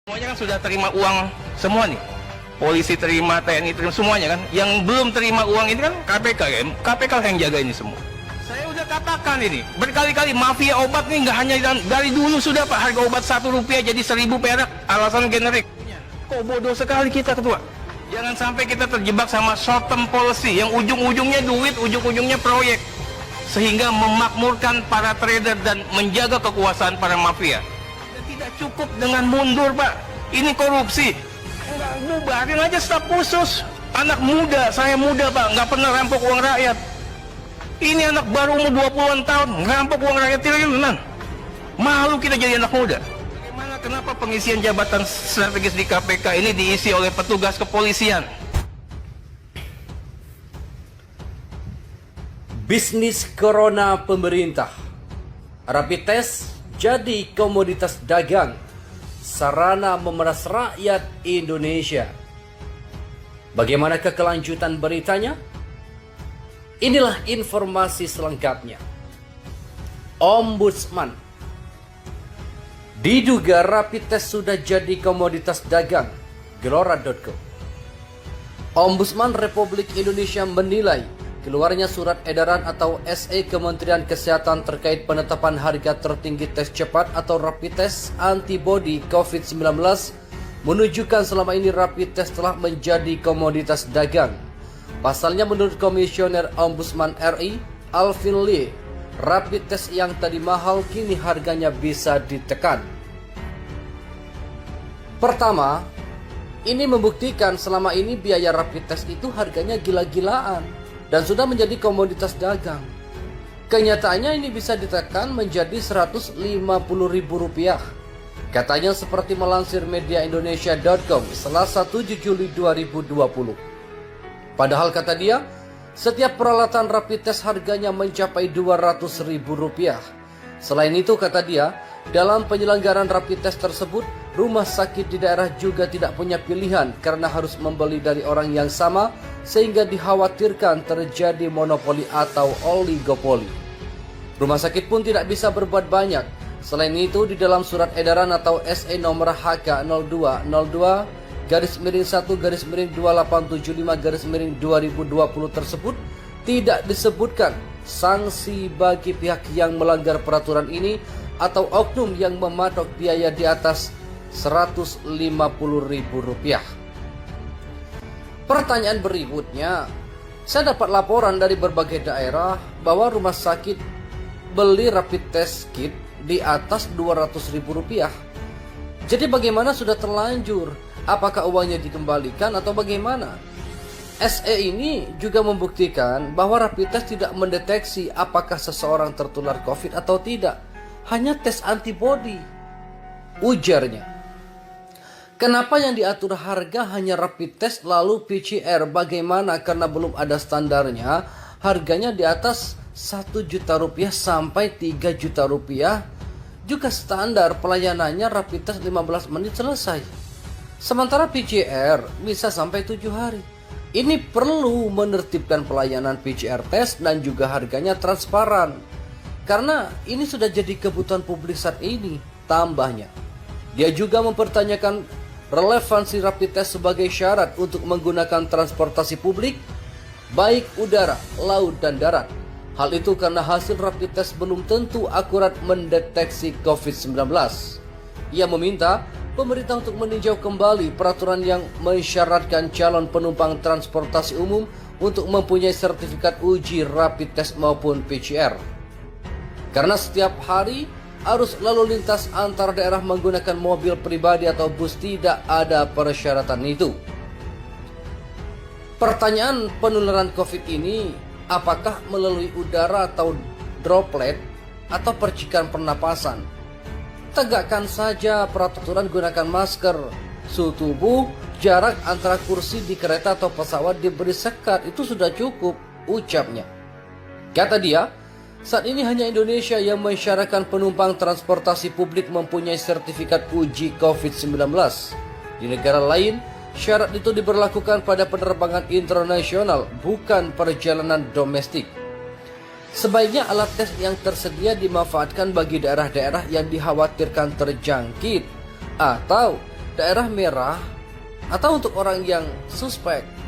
Semuanya kan sudah terima uang semua nih. Polisi terima, TNI terima, semuanya kan. Yang belum terima uang ini kan KPK ya. KPK yang jaga ini semua. Saya udah katakan ini berkali-kali, mafia obat nih nggak hanya dari dulu sudah Pak, harga obat Rp1 jadi 1.000 perak, alasan generik. Kok bodoh sekali kita, Ketua. Jangan sampai kita terjebak sama short term policy yang ujung-ujungnya duit, ujung-ujungnya proyek, sehingga memakmurkan para trader dan menjaga kekuasaan para mafia. Tidak cukup dengan mundur, Pak. Ini korupsi. Enggak, bubarin aja staf khusus. Anak muda, saya muda, Pak, nggak pernah rampok uang rakyat. Ini anak baru umur 20-an tahun, ngerampok uang rakyat triliunan. Malu kita jadi anak muda. Bagaimana, kenapa pengisian jabatan strategis di KPK ini diisi oleh petugas kepolisian? Bisnis corona pemerintah. Rapid test jadi komoditas dagang, sarana memeras rakyat Indonesia. Bagaimanakah kelanjutan beritanya? Inilah informasi selengkapnya. Ombudsman diduga rapid test sudah jadi komoditas dagang. Gelora.co. Ombudsman Republik Indonesia menilai keluarnya surat edaran atau SE Kementerian Kesehatan terkait penetapan harga tertinggi tes cepat atau rapid test antibody COVID-19 menunjukkan selama ini rapid test telah menjadi komoditas dagang. Pasalnya menurut Komisioner Ombudsman RI, Alvin Lee, rapid test yang tadi mahal kini harganya bisa ditekan. Pertama, ini membuktikan selama ini biaya rapid test itu harganya gila-gilaan dan sudah menjadi komoditas dagang. Kenyataannya ini bisa ditekan menjadi Rp150.000. Katanya seperti melansir mediaindonesia.com Selasa 7 Juli 2020. Padahal kata dia, setiap peralatan rapid test harganya mencapai Rp200.000. Selain itu kata dia, dalam penyelenggaraan rapid test tersebut, rumah sakit di daerah juga tidak punya pilihan karena harus membeli dari orang yang sama sehingga dikhawatirkan terjadi monopoli atau oligopoli. Rumah sakit pun tidak bisa berbuat banyak. Selain itu di dalam surat edaran atau SE nomor HK02-01-1-2875-2020 tersebut tidak disebutkan sanksi bagi pihak yang melanggar peraturan ini atau oknum yang mematok biaya di atas Rp150.000. Pertanyaan berikutnya, saya dapat laporan dari berbagai daerah bahwa rumah sakit beli rapid test kit di atas Rp200.000. Jadi bagaimana sudah terlanjur? Apakah uangnya dikembalikan atau bagaimana? SE ini juga membuktikan bahwa rapid test tidak mendeteksi apakah seseorang tertular COVID atau tidak. Hanya tes antibody, ujarnya. Kenapa yang diatur harga hanya rapid test lalu PCR? Bagaimana? Karena belum ada standarnya. Harganya di atas Rp1 juta sampai Rp3 juta. Juga standar pelayanannya rapid test 15 menit selesai. Sementara PCR bisa sampai 7 hari. Ini perlu menertibkan pelayanan PCR test dan juga harganya transparan. Karena ini sudah jadi kebutuhan publik saat ini. Tambahnya, dia juga mempertanyakan relevansi rapid test sebagai syarat untuk menggunakan transportasi publik, baik udara, laut, dan darat. Hal itu karena hasil rapid test belum tentu akurat mendeteksi COVID-19. Ia meminta pemerintah untuk meninjau kembali peraturan yang mensyaratkan calon penumpang transportasi umum untuk mempunyai sertifikat uji rapid test maupun PCR. Karena setiap hari arus lalu lintas antar daerah menggunakan mobil pribadi atau bus tidak ada persyaratan itu. Pertanyaan penularan COVID ini, apakah melalui udara atau droplet atau percikan pernapasan? Tegakkan saja peraturan, gunakan masker, suhu tubuh, jarak antara kursi di kereta atau pesawat diberi sekat, itu sudah cukup, ucapnya. Kata dia, saat ini hanya Indonesia yang mensyaratkan penumpang transportasi publik mempunyai sertifikat uji COVID-19. Di negara lain, syarat itu diberlakukan pada penerbangan internasional, bukan perjalanan domestik. Sebaiknya alat tes yang tersedia dimanfaatkan bagi daerah-daerah yang dikhawatirkan terjangkit atau daerah merah, atau untuk orang yang suspek